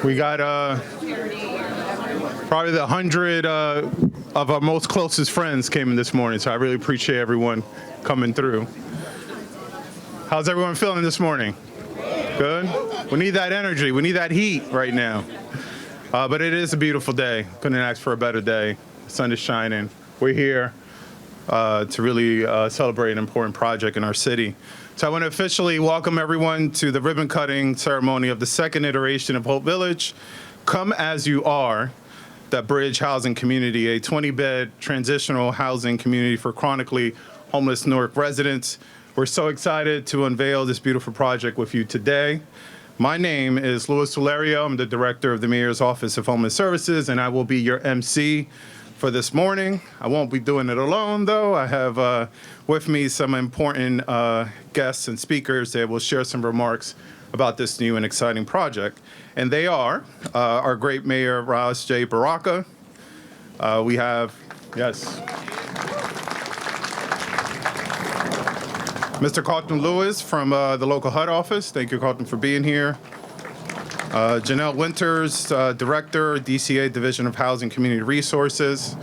We got probably the 100 of our most closest friends came in this morning, so I really appreciate everyone coming through. How's everyone feeling this morning? Good? We need that energy. We need that heat right now. But it is a beautiful day. Couldn't ask for a better day. The sun is shining. We're here to really celebrate an important project in our city. So I want to officially welcome everyone to the ribbon cutting ceremony of the second iteration of Hope Village. Come As You Are, that Bridge Housing Community, a 20-bed transitional housing community for chronically homeless Newark residents. We're so excited to unveil this beautiful project with you today. My name is Louis Valerio. I'm the director of the Mayor's Office of Homeless Services, and I will be your MC for this morning. I won't be doing it alone, though. I have with me some important guests and speakers that will share some remarks about this new and exciting project. And they are our great Mayor, Ras J. Baraka. We have, yes, Mr. Carlton Lewis from the local HUD office. Thank you, Carlton, for being here. Janelle Winters, Director, DCA Division of Housing Community Resources.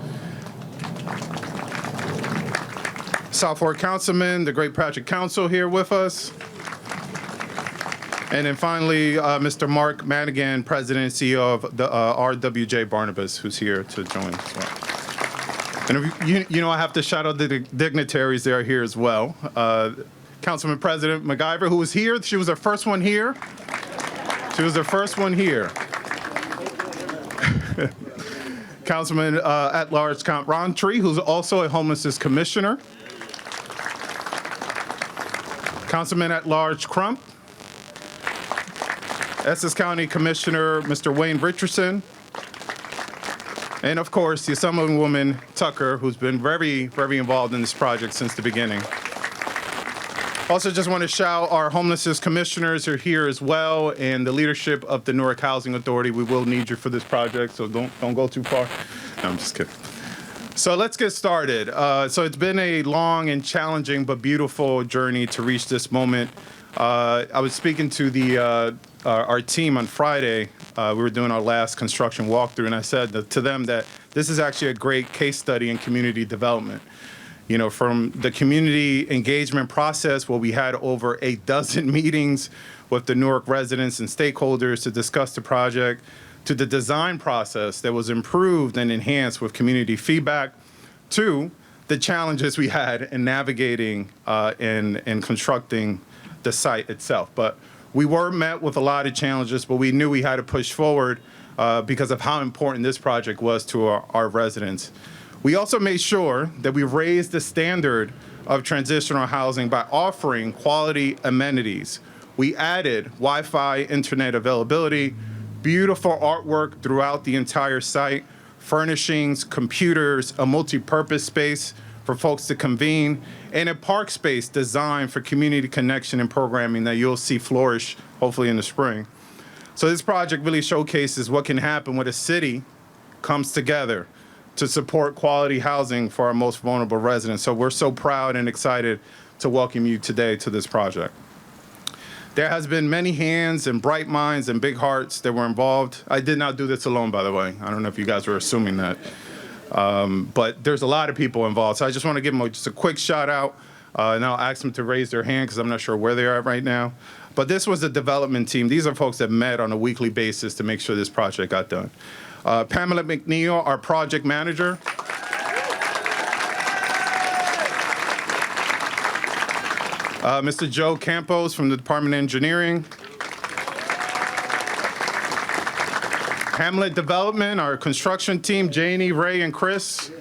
South Fork Councilman, the great Patrick Council here with us. And then finally, Mr. Mark Madigan, President and CEO of the RWJ Barnabas, who's here to join as well. And if you know, I have to shout out the dignitaries that are here as well. Councilman President McIver, who was here. She was the first one here. She was the first one here. Councilman at-large Count Rountree, who's also a homelessness commissioner. Councilman at-large Crump. Essex County Commissioner Mr. Wayne Richardson. And of course, the Assemblywoman Tucker, who's been very, very involved in this project since the beginning. Also, just want to shout our homelessness commissioners are here as well, and the leadership of the Newark Housing Authority. We will need you for this project, so don't go too far. No, I'm just kidding. So let's get started. So it's been a long and challenging but beautiful journey to reach this moment. I was speaking to our team on Friday. We were doing our last construction walkthrough, and I said to them that this is actually a great case study in community development. You know, from the community engagement process where we had over a dozen meetings with the Newark residents and stakeholders to discuss the project, to the design process that was improved and enhanced with community feedback, to the challenges we had in navigating and constructing the site itself. But we were met with a lot of challenges, but we knew we had to push forward because of how important this project was to our residents. We also made sure that we raised the standard of transitional housing by offering quality amenities. We added Wi-Fi, internet availability, beautiful artwork throughout the entire site, furnishings, computers, a multi-purpose space for folks to convene, and a park space designed for community connection and programming that you'll see flourish hopefully in the spring. So this project really showcases what can happen when a city comes together to support quality housing for our most vulnerable residents. So we're so proud and excited to welcome you today to this project. There has been many hands and bright minds and big hearts that were involved. I did not do this alone, by the way. I don't know if you guys were assuming that. But there's a lot of people involved. So I just want to give them just a quick shout out, and I'll ask them to raise their hand because I'm not sure where they are right now. But this was the development team. These are folks that met on a weekly basis to make sure this project got done. Pamela McNeil, our project manager. Mr. Joe Campos from the Department of Engineering. Hamlet Development, our construction team, Janie, Ray, and Chris.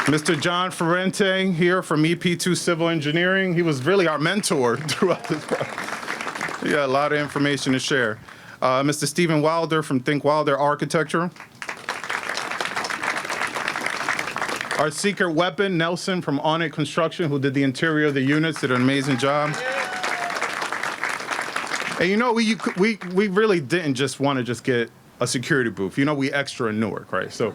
Mr. John Ferrente here from EP2 Civil Engineering. He was really our mentor throughout this process. He got a lot of information to share. Mr. Stephen Wilder from Think Wilder Architecture. Our secret weapon, Nelson from On It Construction, who did the interior of the units, did an amazing job. And you know, we really didn't just want to just get a security booth. You know, we extra in Newark, right? So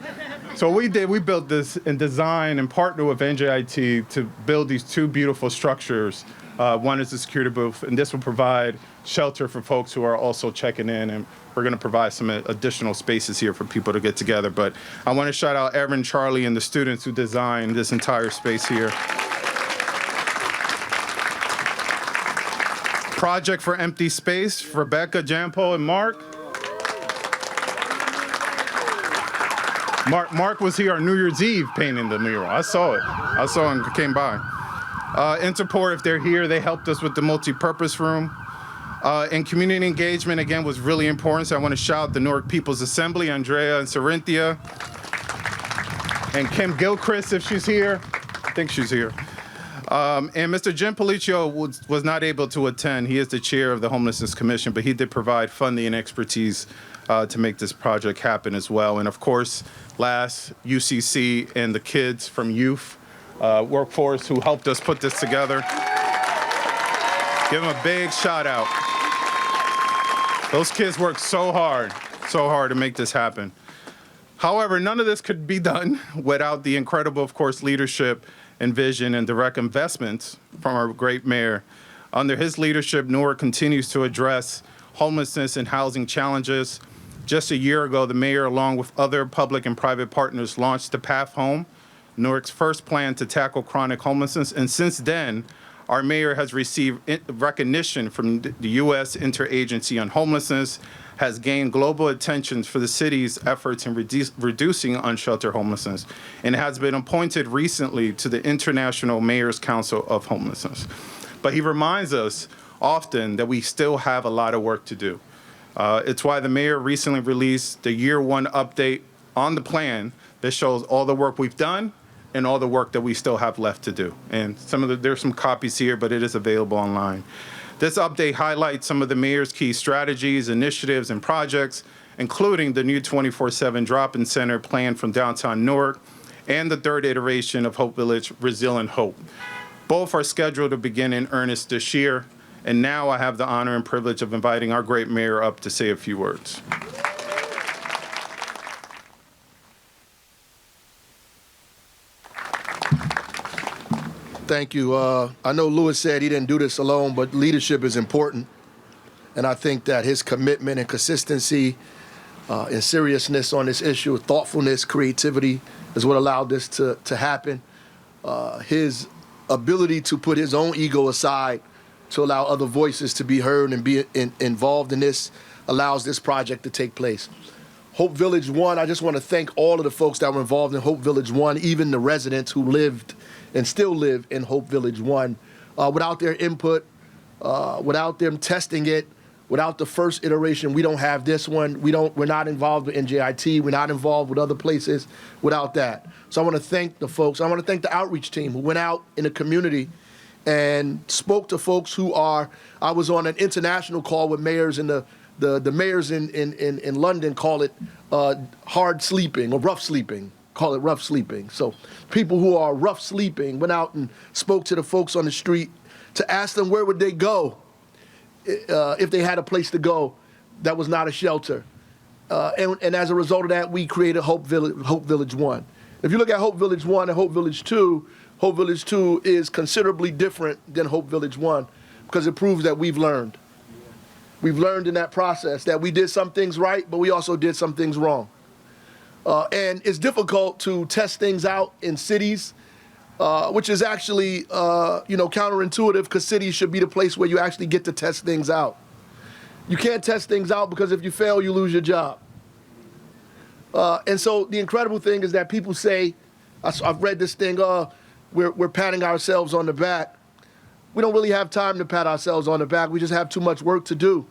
we built this and designed and partnered with NJIT to build these two beautiful structures One is the security booth, and this will provide shelter for folks who are also checking in, and we're going to provide some additional spaces here for people to get together. But I want to shout out Erin, Charlie, and the students who designed this entire space here. Project for Empty Space, Rebecca, Jampo, and Mark. Mark was here on New Year's Eve painting the mural. I saw it. I saw him, came by. Interport, if they're here, they helped us with the multi-purpose room. And community engagement, again, was really important. So I want to shout out the Newark People's Assembly, Andrea and Sarinthia. And Kim Gilchrist, if she's here. I think she's here. And Mr. Jim Policio was not able to attend. He is the chair of the Homelessness Commission, but he did provide funding and expertise to make this project happen as well. And of course, last, UCC and the kids from youth workforce who helped us put this together. Give them a big shout out. Those kids worked so hard to make this happen. However, none of this could be done without the incredible, of course, leadership and vision and direct investments from our great mayor. Under his leadership, Newark continues to address homelessness and housing challenges. Just a year ago, the mayor, along with other public and private partners, launched the Path Home, Newark's first plan to tackle chronic homelessness. And since then, our mayor has received recognition from the U.S. Interagency on Homelessness, has gained global attention for the city's efforts in reducing unsheltered homelessness, and has been appointed recently to the International Mayor's Council of Homelessness. But he reminds us often that we still have a lot of work to do. It's why the mayor recently released the year one update on the plan that shows all the work we've done and all the work that we still have left to do. And there's some copies here, but it is available online. This update highlights some of the mayor's key strategies, initiatives, and projects, including the new 24/7 drop-in center plan from downtown Newark and the third iteration of Hope Village Resilient Hope. Both are scheduled to begin in earnest this year. And now I have the honor and privilege of inviting our great mayor up to say a few words. Thank you. I know Louis said he didn't do this alone, but leadership is important. And I think that his commitment and consistency and seriousness on this issue, thoughtfulness, creativity is what allowed this to happen. His ability to put his own ego aside to allow other voices to be heard and be involved in this allows this project to take place. Hope Village 1, I just want to thank all of the folks that were involved in Hope Village 1, even the residents who lived and still live in Hope Village 1. Without their input, without them testing it, without the first iteration, we don't have this one. We're not involved with NJIT. We're not involved with other places without that. So I want to thank the folks. I want to thank the outreach team who went out in the community and spoke to folks who are, I was on an international call with mayors, and the mayors in London call it hard sleeping or rough sleeping, call it rough sleeping. So people who are rough sleeping went out and spoke to the folks on the street to ask them where would they go if they had a place to go that was not a shelter. And as a result of that, we created Hope Village 1. If you look at Hope Village 1 and Hope Village 2, Hope Village 2 is considerably different than Hope Village 1 because it proves that we've learned. We've learned in that process that we did some things right, but we also did some things wrong. And it's difficult to test things out in cities, which is actually counterintuitive because cities should be the place where you actually get to test things out. You can't test things out because if you fail, you lose your job. And so the incredible thing is that people say, I've read this thing, we're patting ourselves on the back. We don't really have time to pat ourselves on the back. We just have too much work to do.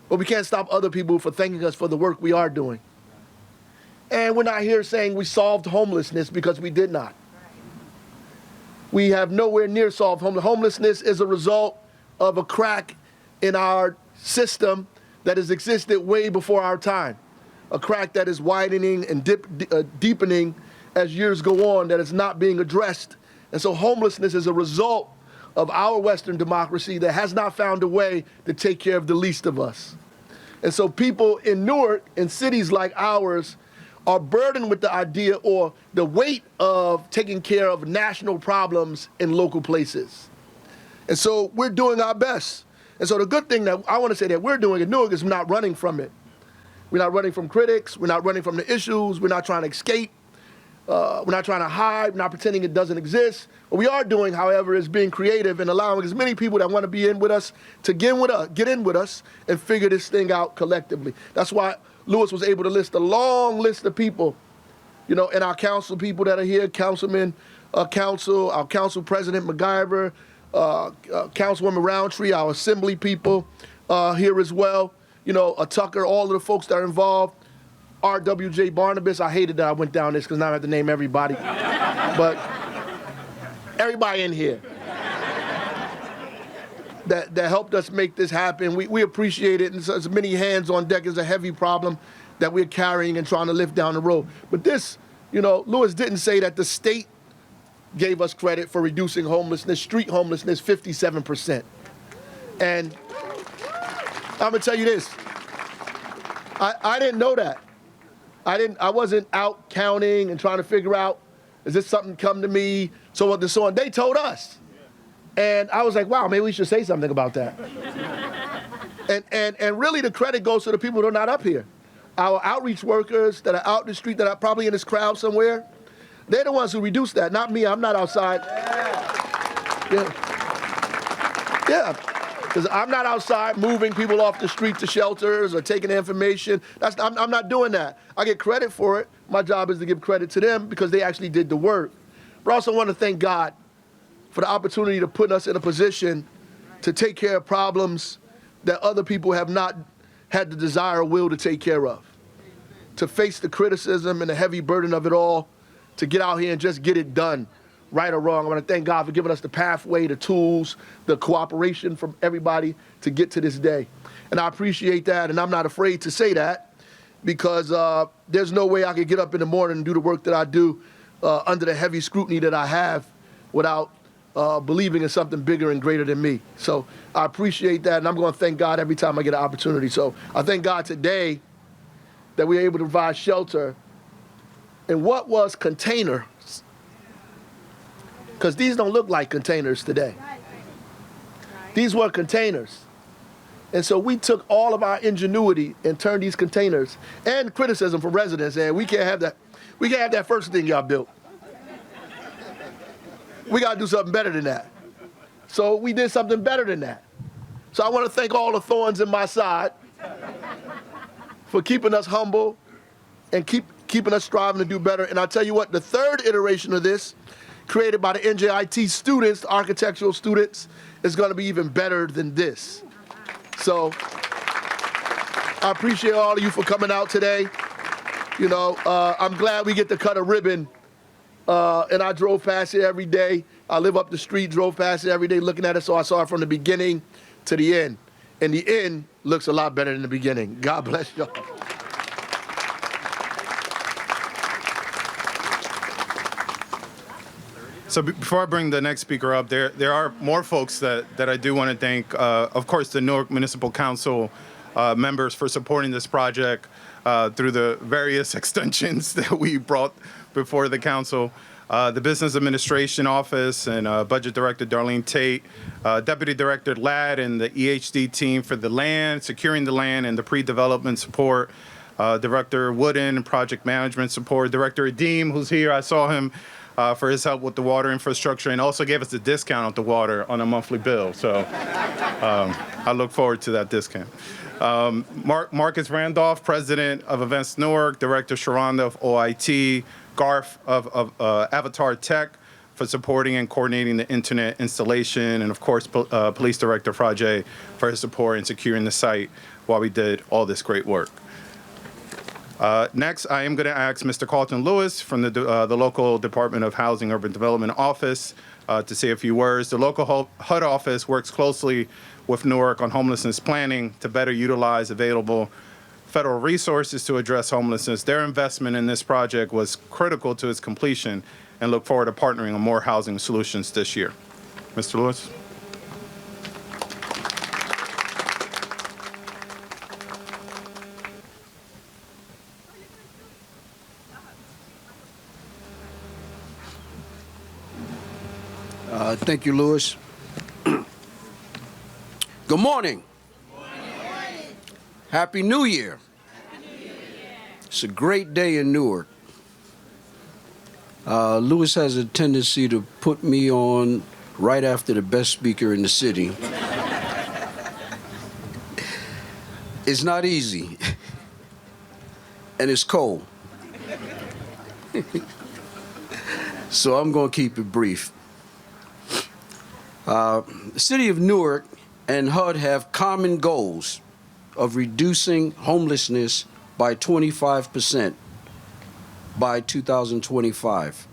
But we can't stop other people from thanking us for the work we are doing. And we're not here saying we solved homelessness because we did not. We have nowhere near solved homelessness. Homelessness is a result of a crack in our system that has existed way before our time. A crack that is widening and deepening as years go on, that is not being addressed. And so homelessness is a result of our Western democracy that has not found a way to take care of the least of us. And so people in Newark, in cities like ours, are burdened with the idea or the weight of taking care of national problems in local places. And so we're doing our best. And so the good thing that I want to say that we're doing at Newark is not running from it. We're not running from critics. We're not running from the issues. We're not trying to escape. We're not trying to hide. We're not pretending it doesn't exist. What we are doing, however, is being creative and allowing as many people that want to be in with us to get in with us and figure this thing out collectively. That's why Louis was able to list a long list of people, you know, and our council people that are here, Councilman our council president MacGyver, Councilwoman Roundtree, our assembly people here as well, you know, Tucker, all of the folks that are involved. RWJ Barnabas, I hated that I went down this because now I have to name everybody. But everybody in here that helped us make this happen, we appreciate it. And so as many hands on deck is a heavy problem that we're carrying and trying to lift down the road. But this, you know, Louis didn't say that the state gave us credit for reducing homelessness, street homelessness, 57%. And I'm gonna tell you this, I didn't know that. I wasn't out counting and trying to figure out, is this something come to me, so on and so on. They told us. And I was like, wow, maybe we should say something about that. and really the credit goes to the people that are not up here. Our outreach workers that are out in the street, that are probably in this crowd somewhere, they're the ones who reduced that, not me. I'm not outside. Yeah. Because I'm not outside moving people off the street to shelters or taking information. I'm not doing that. I get credit for it. My job is to give credit to them because they actually did the work. But I also want to thank God for the opportunity to put us in a position to take care of problems that other people have not had the desire or will to take care of. To face the criticism and the heavy burden of it all, to get out here and just get it done. Right or wrong, I want to thank God for giving us the pathway, the tools, the cooperation from everybody to get to this day. And I appreciate that, and I'm not afraid to say that because there's no way I could get up in the morning and do the work that I do under the heavy scrutiny that I have without believing in something bigger and greater than me. So I appreciate that, and I'm going to thank God every time I get an opportunity. So I thank God today that we were able to provide shelter in what was container. Because these don't look like containers today. These were containers. And so we took all of our ingenuity and turned these containers and criticism from residents, and we can't have that. We can't have that first thing y'all built. We got to do something better than that. So we did something better than that. So I want to thank all the thorns in my side for keeping us humble and keeping us striving to do better. And I'll tell you what, the third iteration of this, created by the NJIT students, the architectural students, is going to be even better than this. So I appreciate all of you for coming out today. You know, I'm glad we get to cut a ribbon. And I drove past it every day. I live up the street, drove past it every day looking at it, so I saw it from the beginning to the end. And the end looks a lot better than the beginning. God bless y'all. So before I bring the next speaker up, there are more folks that I do want to thank. Of course, the Newark Municipal Council members for supporting this project through the various extensions that we brought before the council. The Business Administration Office and Budget Director Darlene Tate, Deputy Director Ladd and the EHD team for the land, securing the land and the pre-development support. Director Wooden, Project Management Support. Director Adeem, who's here, I saw him for his help with the water infrastructure and also gave us a discount on the water on a monthly bill. So I look forward to that discount. Marcus Randolph, President of Events Newark, Director Sharonda of OIT, Garth of Avatar Tech for supporting and coordinating the internet installation, and of course, Police Director Frajay for his support in securing the site while we did all this great work. Next, I am going to ask Mr. Carlton Lewis from the local Department of Housing Urban Development Office to say a few words. The local HUD office works closely with Newark on homelessness planning to better utilize available federal resources to address homelessness. Their investment in this project was critical to its completion and look forward to partnering on more housing solutions this year. Mr. Lewis. Thank you, Louis. Good morning. Happy New Year. It's a great day in Newark. Lewis has a tendency to put me on right after the best speaker in the city. It's not easy, and it's cold. So I'm going to keep it brief. The city of Newark and HUD have common goals of reducing homelessness by 25% by 2025.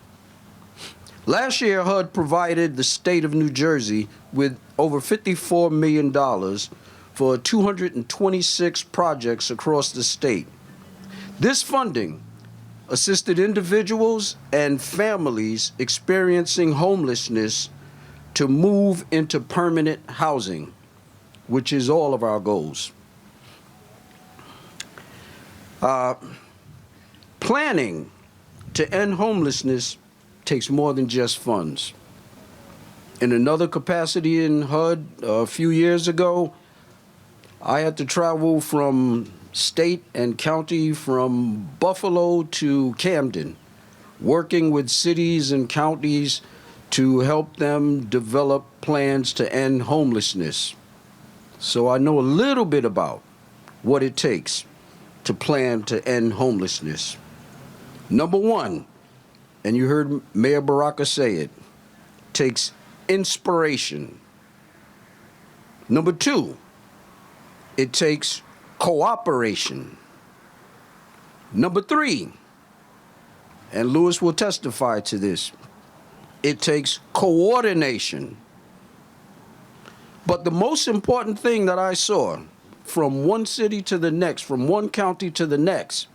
Last year, HUD provided the state of New Jersey with over $54 million for 226 projects across the state. This funding assisted individuals and families experiencing homelessness to move into permanent housing, which is all of our goals. Planning to end homelessness takes more than just funds. In another capacity in HUD a few years ago, I had to travel from state and county from Buffalo to Camden, working with cities and counties to help them develop plans to end homelessness. So I know a little bit about what it takes to plan to end homelessness. Number one, and you heard Mayor Baraka say it, takes inspiration. Number two, it takes cooperation. Number three, and Lewis will testify to this, it takes coordination. But the most important thing that I saw from one city to the next, from one county to the next,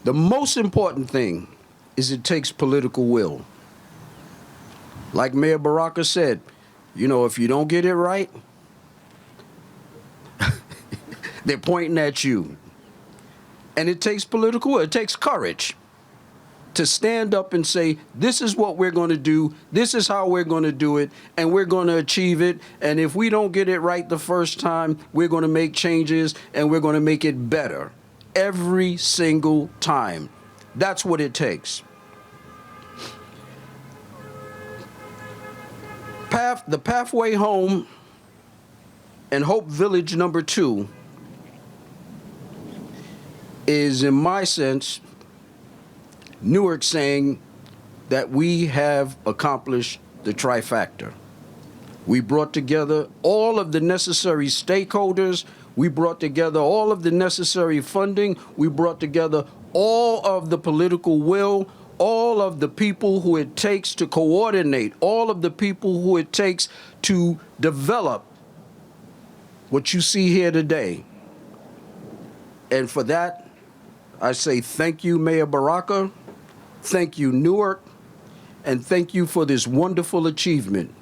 the most important thing is it takes political will. Like Mayor Baraka said, you know, if you don't get it right, they're pointing at you. And it takes political will. It takes courage to stand up and say, this is what we're going to do, this is how we're going to do it, and we're going to achieve it. And if we don't get it right the first time, we're going to make changes and we're going to make it better every single time. That's what it takes. The Pathway Home and Hope Village number 2 is, in my sense, Newark saying that we have accomplished the trifecta. We brought together all of the necessary stakeholders. We brought together all of the necessary funding. We brought together all of the political will, all of the people who it takes to coordinate, all of the people who it takes to develop what you see here today. And for that, I say thank you, Mayor Baraka. Thank you, Newark, and thank you for this wonderful achievement.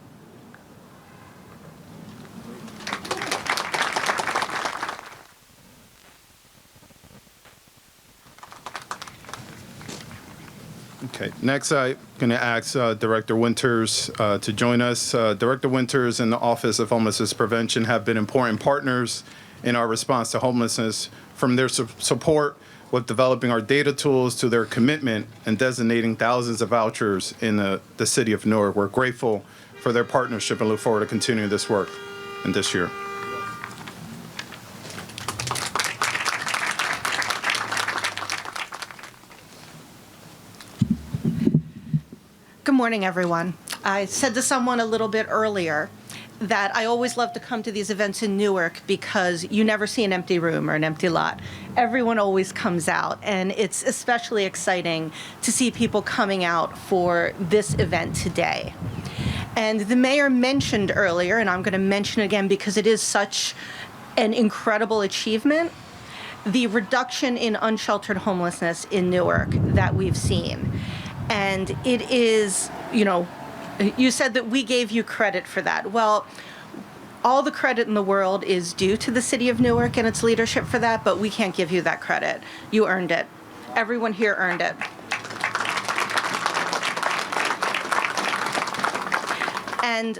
Okay, next I'm going to ask Director Winters to join us. Director Winters and the Office of Homelessness Prevention have been important partners in our response to homelessness, from their support with developing our data tools to their commitment and designating thousands of vouchers in the city of Newark. We're grateful for their partnership and look forward to continuing this work in this year. Good morning, everyone. I said to someone a little bit earlier that I always love to come to these events in Newark because you never see an empty room or an empty lot. Everyone always comes out, and it's especially exciting to see people coming out for this event today. And the mayor mentioned earlier, and I'm going to mention it again because it is such an incredible achievement, the reduction in unsheltered homelessness in Newark that we've seen. And it is, you know, you said that we gave you credit for that. Well, all the credit in the world is due to the city of Newark and its leadership for that, but we can't give you that credit. You earned it. Everyone here earned it. And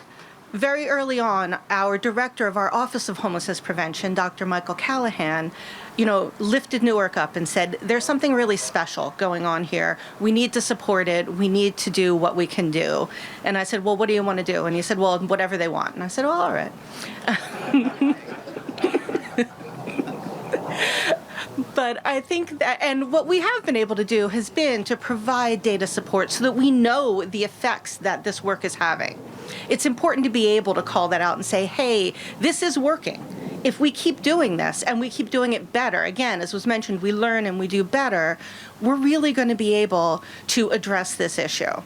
very early on, our director of our Office of Homelessness Prevention, Dr. Michael Callahan, lifted Newark up and said, there's something really special going on here. We need to support it. We need to do what we can do. And I said, well, what do you want to do? And he said, well, whatever they want. And I said, well, all right. But I think that, and what we have been able to do has been to provide data support so that we know the effects that this work is having. It's important to be able to call that out and say, hey, this is working. If we keep doing this and we keep doing it better, again, as was mentioned, we learn and we do better, we're really going to be able to address this issue.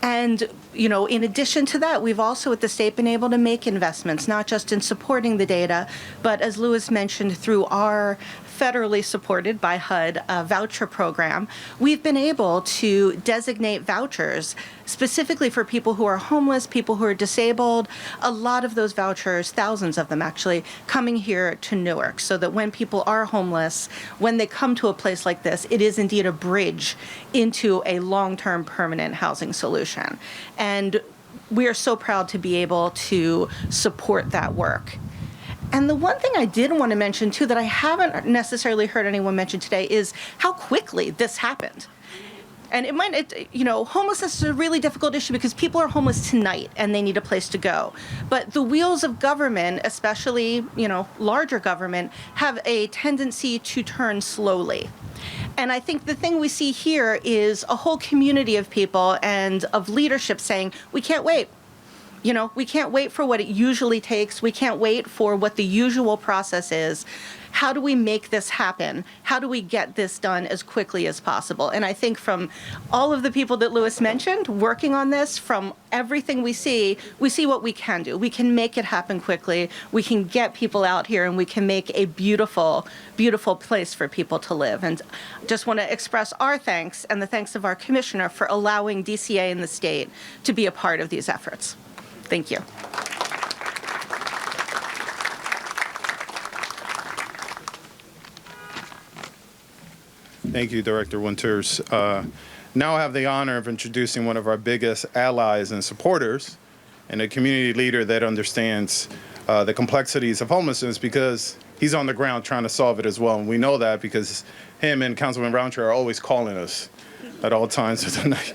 And, in addition to that, we've also at the state been able to make investments, not just in supporting the data, but as Louis mentioned, through our federally supported by HUD voucher program, we've been able to designate vouchers specifically for people who are homeless, people who are disabled. A lot of those vouchers, thousands of them actually, coming here to Newark, so that when people are homeless, when they come to a place like this, it is indeed a bridge into a long-term permanent housing solution. And we are so proud to be able to support that work. And the one thing I did want to mention, too, that I haven't necessarily heard anyone mention today is how quickly this happened. And homelessness is a really difficult issue because people are homeless tonight and they need a place to go. But the wheels of government, especially, larger government, have a tendency to turn slowly. And I think the thing we see here is a whole community of people and of leadership saying, we can't wait. We can't wait for what it usually takes. We can't wait for what the usual process is. How do we make this happen? How do we get this done as quickly as possible? And I think from all of the people that Louis mentioned working on this, from everything we see what we can do. We can make it happen quickly. We can get people out here and we can make a beautiful, beautiful place for people to live. And just want to express our thanks and the thanks of our commissioner for allowing DCA and the state to be a part of these efforts. Thank you. Thank you, Director Winters. Now I have the honor of introducing one of our biggest allies and supporters, and a community leader that understands the complexities of homelessness because he's on the ground trying to solve it as well. And we know that because him and Councilman Roundtree are always calling us at all times of the night.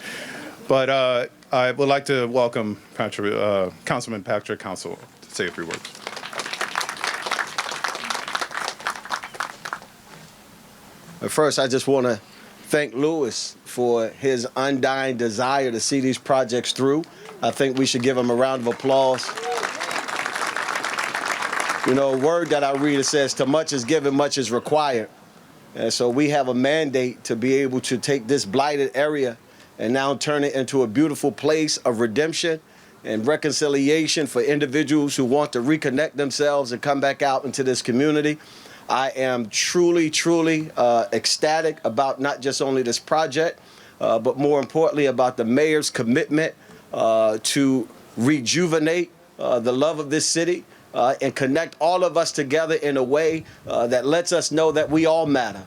But I would like to welcome Councilman Patrick Council to say a few words. First, I just want to thank Louis for his undying desire to see these projects through. I think we should give him a round of applause. A word that I read, it says, to much is given, much is required. And so we have a mandate to be able to take this blighted area and now turn it into a beautiful place of redemption and reconciliation for individuals who want to reconnect themselves and come back out into this community. I am truly, truly ecstatic about not just only this project, but more importantly about the mayor's commitment to rejuvenate the love of this city and connect all of us together in a way that lets us know that we all matter.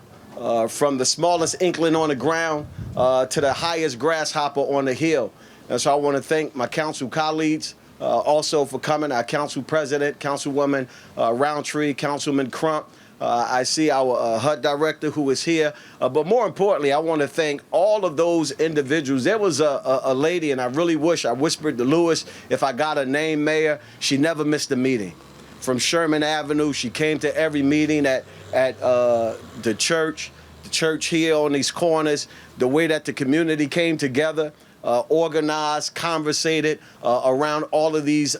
From the smallest inkling on the ground to the highest grasshopper on the hill. And so I want to thank my council colleagues also for coming, our council president, Councilwoman Roundtree, Councilman Crump. I see our HUD director who is here. But more importantly, I want to thank all of those individuals. There was a lady, and I really wish I whispered to Louis if I got her name, Mayor. She never missed a meeting. From Sherman Avenue, she came to every meeting at the church here on these corners, the way that the community came together, organized, conversated around all of these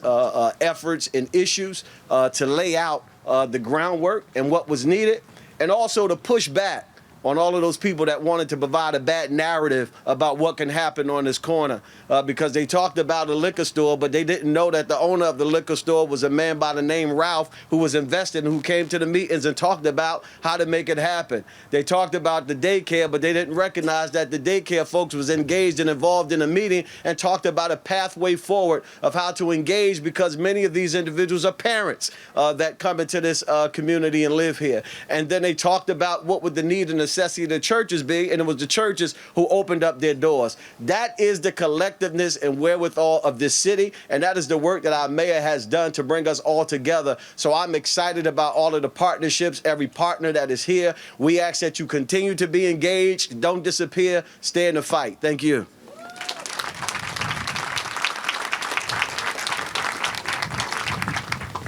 efforts and issues to lay out the groundwork and what was needed, and also to push back on all of those people that wanted to provide a bad narrative about what can happen on this corner because they talked about a liquor store, but they didn't know that the owner of the liquor store was a man by the name Ralph who was invested and who came to the meetings and talked about how to make it happen. They talked about the daycare, but they didn't recognize that the daycare folks was engaged and involved in a meeting and talked about a pathway forward of how to engage because many of these individuals are parents that come into this community and live here. And then they talked about what would the need in the necessity the churches be, and it was the churches who opened up their doors. That is the collectiveness and wherewithal of this city, and that is the work that our mayor has done to bring us all together. So I'm excited about all of the partnerships, every partner that is here. We ask that you continue to be engaged, don't disappear, stay in the fight. Thank you.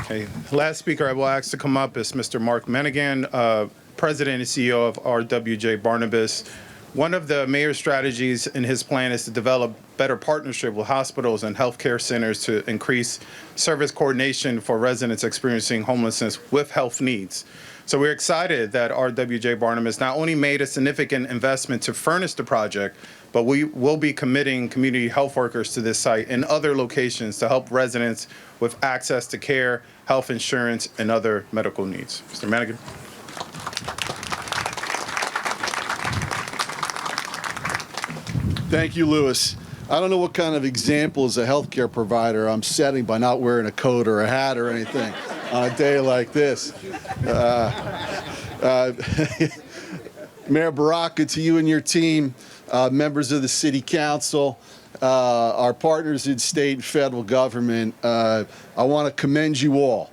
Okay, last speaker I will ask to come up is Mr. Mark Menegan, President and CEO of RWJ Barnabas. One of the mayor's strategies in his plan is to develop better partnership with hospitals and healthcare centers to increase service coordination for residents experiencing homelessness with health needs. So we're excited that RWJ Barnabas not only made a significant investment to furnish the project, but we will be committing community health workers to this site and other locations to help residents with access to care, health insurance, and other medical needs. Mr. Menegan. Thank you, Louis. I don't know what kind of example as a healthcare provider I'm setting by not wearing a coat or a hat or anything on a day like this. Mayor Baraka, to you and your team, members of the City Council, our partners in state and federal government, I want to commend you all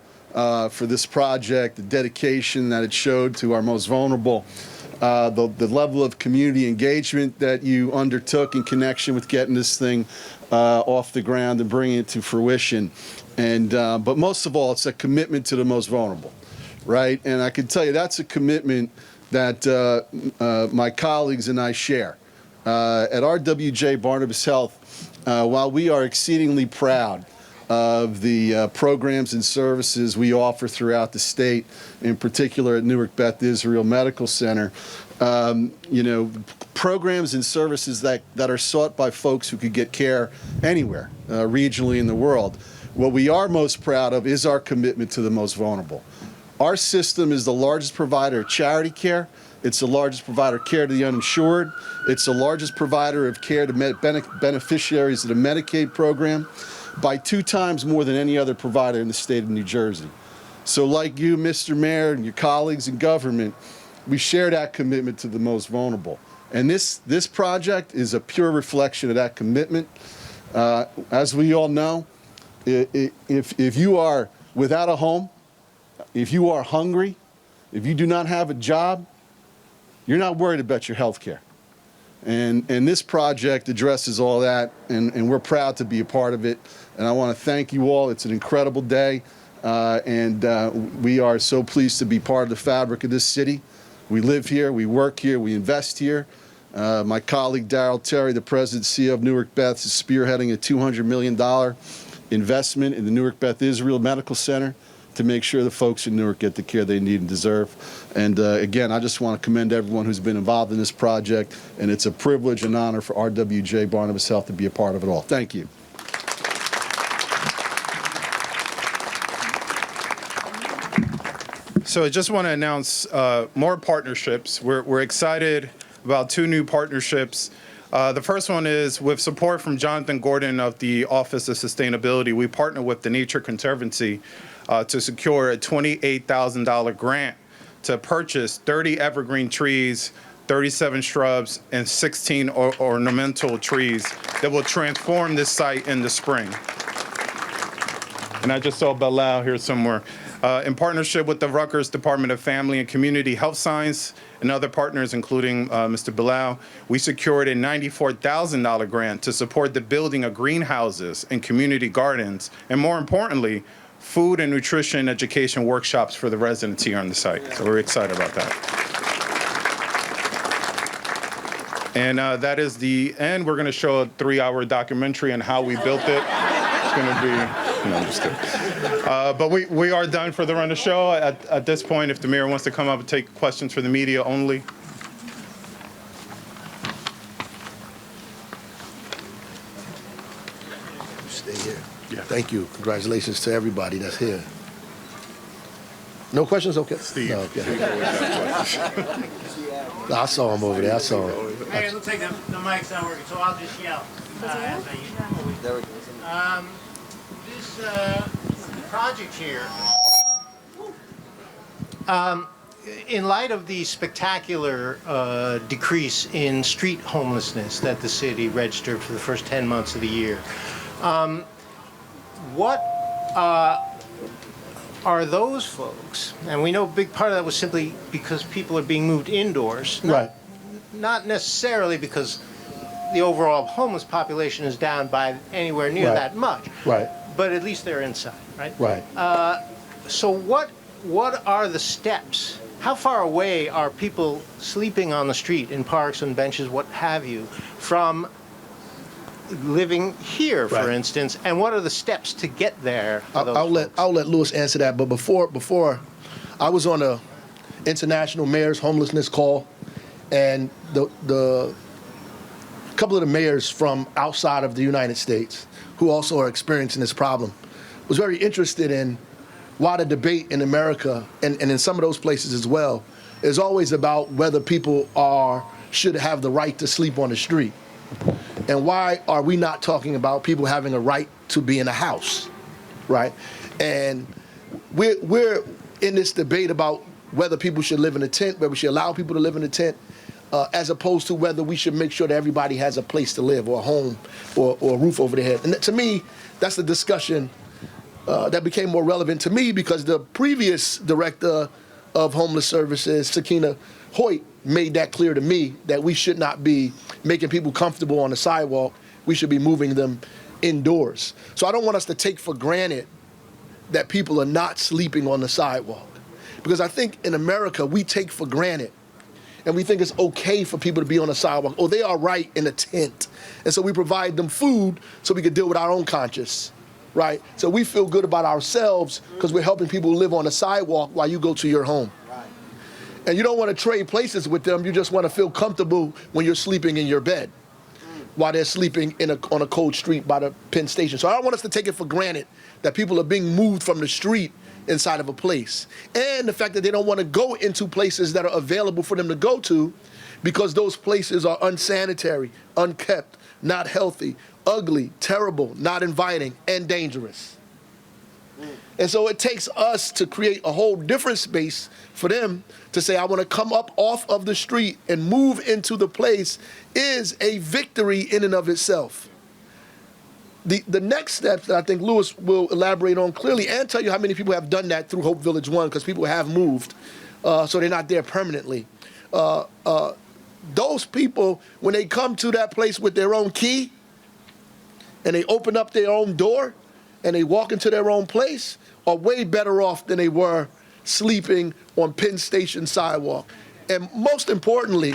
for this project, the dedication that it showed to our most vulnerable, the level of community engagement that you undertook in connection with getting this thing off the ground and bringing it to fruition. And but most of all, it's a commitment to the most vulnerable, right? And I can tell you that's a commitment that my colleagues and I share. At RWJ Barnabas Health, while we are exceedingly proud of the programs and services we offer throughout the state, in particular at Newark Beth Israel Medical Center, you know, programs and services that are sought by folks who could get care anywhere, regionally in the world. What we are most proud of is our commitment to the most vulnerable. Our system is the largest provider of charity care. It's the largest provider of care to the uninsured. It's the largest provider of care to beneficiaries of the Medicaid program by 2 times more than any other provider in the state of New Jersey. So like you, Mr. Mayor, and your colleagues in government, we share that commitment to the most vulnerable. And this project is a pure reflection of that commitment. As we all know, if you are without a home, if you are hungry, if you do not have a job, you're not worried about your health care. And this project addresses all that, and we're proud to be a part of it. And I want to thank you all. It's an incredible day, and we are so pleased to be part of the fabric of this city. We live here, we work here, we invest here. My colleague Darrell Terry, the president and CEO of Newark Beth, is spearheading a $200 million investment in the Newark Beth Israel Medical Center to make sure the folks in Newark get the care they need and deserve. And again, I just want to commend everyone who's been involved in this project, and it's a privilege and honor for RWJ Barnabas Health to be a part of it all. Thank you. So I just want to announce more partnerships. We're excited about 2 new partnerships. The first one is with support from Jonathan Gordon of the Office of Sustainability. We partner with the Nature Conservancy to secure a $28,000 grant to purchase 30 evergreen trees, 37 shrubs, and 16 ornamental trees that will transform this site in the spring. And I just saw Bilal here somewhere. In partnership with the Rutgers Department of Family and Community Health Science and other partners, including Mr. Bilal, we secured a $94,000 grant to support the building of greenhouses and community gardens, and more importantly, food and nutrition education workshops for the residents here on the site. So we're excited about that. And that is the end. We're going to show a 3-hour documentary on how we built it. It's going to be... No, I'm just kidding. But we are done for the run of the show. At this point, if the mayor wants to come up and take questions for the media only. Stay here. Yeah. Thank you. Congratulations to everybody that's here. No questions? Okay. Steve. No, okay. No, I saw him over there. I saw him. Hey, it looks like the mic's not working, so I'll just yell. As I usually. This project here in light of the spectacular decrease in street homelessness that the city registered for the first 10 months of the year, what are those folks? And we know a big part of that was simply because people are being moved indoors. Right. Not necessarily because the overall homeless population is down by anywhere near Right. that much. Right. But at least they're inside, right? Right. So what are the steps? How far away are people sleeping on the street in parks and benches, what have you, from living here, for Right. instance? And what are the steps to get there? For those I'll folks? let Louis answer that. But before I was on a international mayor's homelessness call, and the couple of the mayors from outside of the United States who also are experiencing this problem was very interested in why the debate in America and in some of those places as well is always about whether people should have the right to sleep on the street. And why are we not talking about people having a right to be in a house, right? And we're in this debate about whether people should live in a tent, whether we should allow people to live in a tent, as opposed to whether we should make sure that everybody has a place to live or a home or a roof over their head. And to me, that's the discussion that became more relevant to me because the previous director of homeless services, Sakina Hoyt, made that clear to me that we should not be making people comfortable on the sidewalk. We should be moving them indoors. So I don't want us to take for granted that people are not sleeping on the sidewalk. Because I think in America, we take for granted and we think it's okay for people to be on the sidewalk. Oh, they are right in a tent. And so we provide them food so we can deal with our own conscience, right? So we feel good about ourselves because we're helping people live on the sidewalk while you go to your home. And you don't want to trade places with them. You just want to feel comfortable when you're sleeping in your bed while they're sleeping on a cold street by the Penn Station. So I don't want us to take it for granted that people are being moved from the street inside of a place. And the fact that they don't want to go into places that are available for them to go to because those places are unsanitary, unkept, not healthy, ugly, terrible, not inviting, and dangerous. And so it takes us to create a whole different space for them to say, I want to come up off of the street and move into the place is a victory in and of itself. The next steps that I think Louis will elaborate on clearly and tell you how many people have done that through Hope Village 1 because people have moved, so they're not there permanently. Those people, when they come to that place with their own key and they open up their own door and they walk into their own place, are way better off than they were sleeping on Penn Station sidewalk. And most importantly,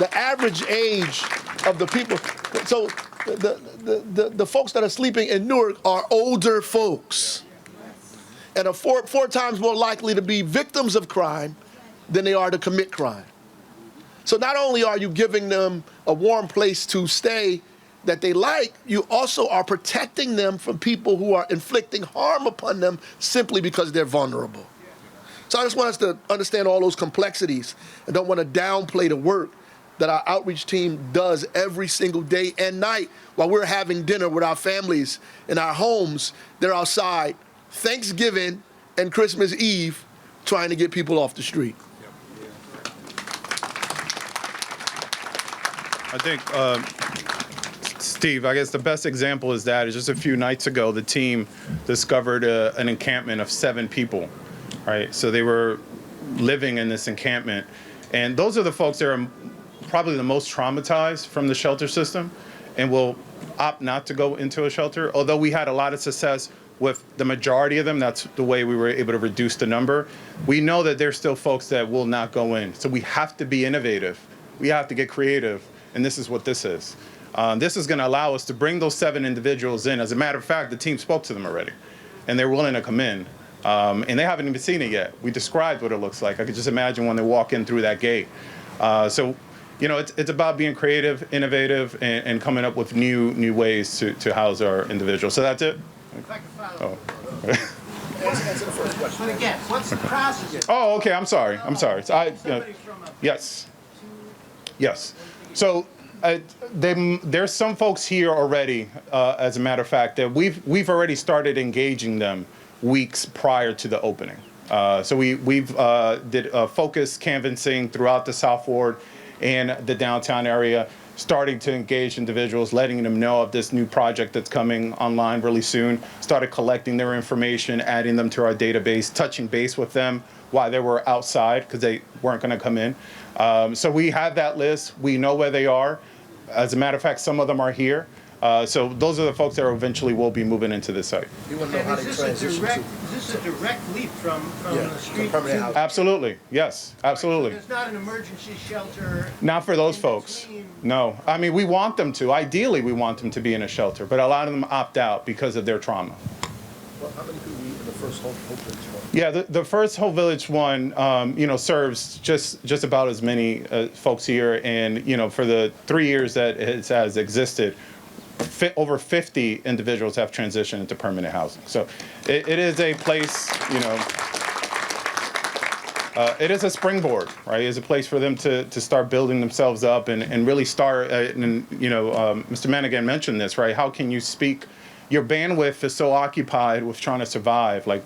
the average age of the people, so the folks that are sleeping in Newark are older folks and are four times more likely to be victims of crime than they are to commit crime. So not only are you giving them a warm place to stay that they like, you also are protecting them from people who are inflicting harm upon them simply because they're vulnerable. So I just want us to understand all those complexities and don't want to downplay the work that our outreach team does every single day and night while we're having dinner with our families in our homes. They're outside Thanksgiving and Christmas Eve trying to get people off the street. I think, Steve, I guess the best example is just a few nights ago, the team discovered an encampment of 7 people, right? So they were living in this encampment. And those are the folks that are probably the most traumatized from the shelter system and will opt not to go into a shelter. Although we had a lot of success with the majority of them, that's the way we were able to reduce the number. We know that there's still folks that will not go in. So we have to be innovative. We have to get creative. And this is what this is. This is going to allow us to bring those 7 individuals in. As a matter of fact, the team spoke to them already, and they're willing to come in. And they haven't even seen it yet. We described what it looks like. I could just imagine when they walk in through that gate. So, you know, it's about being creative, innovative, and coming up with new ways to house our individuals. So that's it. Oh. Answer the first question. But again, what's the process? Oh, okay. I'm sorry. Yes. Yes. So there's some folks here already, as a matter of fact, that we've already started engaging them weeks prior to the opening. So we've did focused canvassing throughout the South Ward and the downtown area, starting to engage individuals, letting them know of this new project that's coming online really soon, started collecting their information, adding them to our database, touching base with them while they were outside because they weren't going to come in. So we have that list. We know where they are. As a matter of fact, some of them are here. So those are the folks that eventually will be moving into this site. You want to know how And they is transition to. this a direct leap from Yeah, the to street permanent to? housing. Absolutely. Yes, absolutely. There's not an emergency shelter. Not for those in folks. between. No. I mean, we want them to. Ideally, we want them to be in a shelter, but a lot of them opt out because of their trauma. Well, how many people in the first Hope Village one? Yeah, the first Whole Village one, serves just about as many folks here, and for the 3 years that it has existed, over 50 individuals have transitioned into permanent housing. So it is a place, it is a springboard, right? It's a place for them to start building themselves up and really start. Mr. Manigan mentioned this, right? How can you speak? Your bandwidth is so occupied with trying to survive, like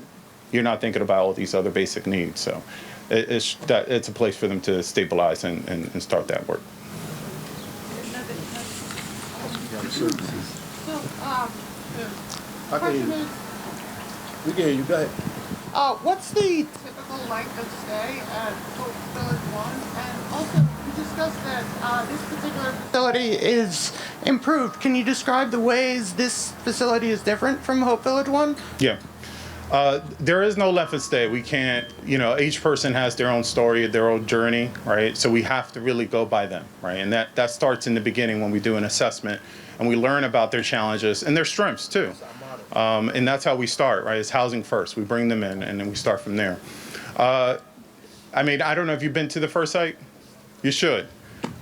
you're not thinking about all these other basic needs. So it's a place for them to stabilize and start that work. So, I can hear you. We can hear you. Go ahead. what's the typical length of stay at Hope Village 1? And also, you discussed that this particular facility is improved. Can you describe the ways this facility is different from Hope Village 1? Yeah. There is no length of stay. We can't, each person has their own story, their own journey, right? So we have to really go by them, right? And that starts in the beginning when we do an assessment and we learn about their challenges and their strengths too. And that's how we start, right? It's housing first. We bring them in and then we start from there. I don't know if you've been to the first site. You should.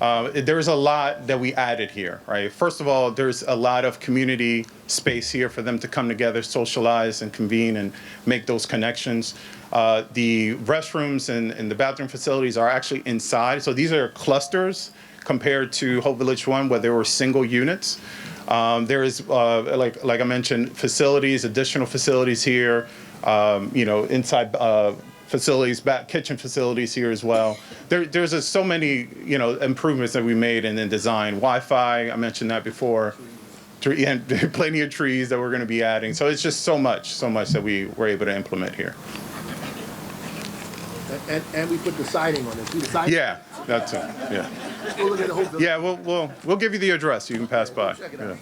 There's a lot that we added here, right? First of all, there's a lot of community space here for them to come together, socialize and convene and make those connections. The restrooms and the bathroom facilities are actually inside. So these are clusters compared to Hope Village 1 where there were single units. There is, like I mentioned, additional facilities here, inside facilities, back kitchen facilities here as well. There's just so many, improvements that we made in the design. Wi-Fi, I mentioned that before. And plenty of trees that we're going to be adding. So it's just so much that we were able to implement here. And we put the siding on it. See the siding? Yeah, that's it. Yeah, Let's go look at the Hope Village. yeah. We'll give you the address. You can pass by. Check it Yeah. out.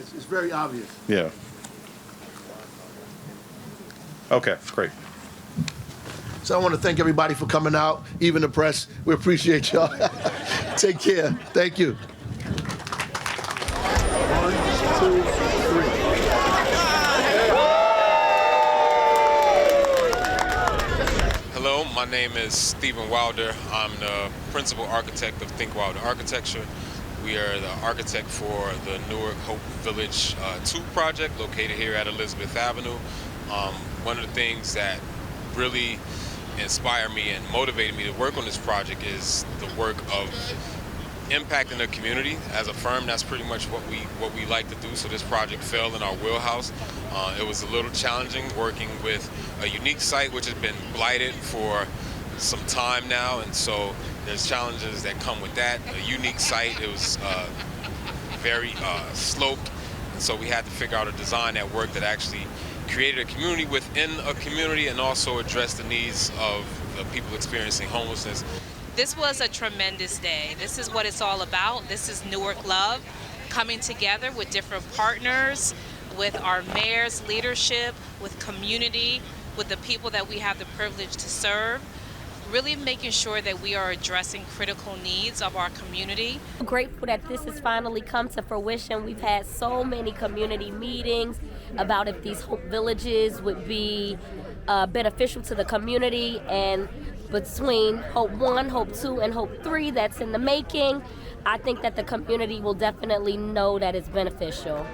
It's very obvious. Yeah. Okay, great. So I want to thank everybody for coming out, even the press. We appreciate y'all. Take care. Thank you. 1, 2, 3. Hello, my name is Stephen Wilder. I'm the principal architect of Think Wilder Architecture. We are the architect for the Newark Hope Village 2 project located here at Elizabeth Avenue. One of the things that really inspired me and motivated me to work on this project is the work of impacting the community. As a firm, that's pretty much what we like to do. So this project fell in our wheelhouse. It was a little challenging working with a unique site which has been blighted for some time now, and so there's challenges that come with that. A unique site, it was very sloped, and so we had to figure out a design that worked that actually created a community within a community and also addressed the needs of the people experiencing homelessness. This was a tremendous day. This is what it's all about. This is Newark Love, coming together with different partners, with our mayor's leadership, with community, with the people that we have the privilege to serve, really making sure that we are addressing critical needs of our community. Grateful that this has finally come to fruition. We've had so many community meetings about if these Hope Villages would be beneficial to the community, and between Hope 1, Hope 2, and Hope 3 that's in the making, I think that the community will definitely know that it's beneficial.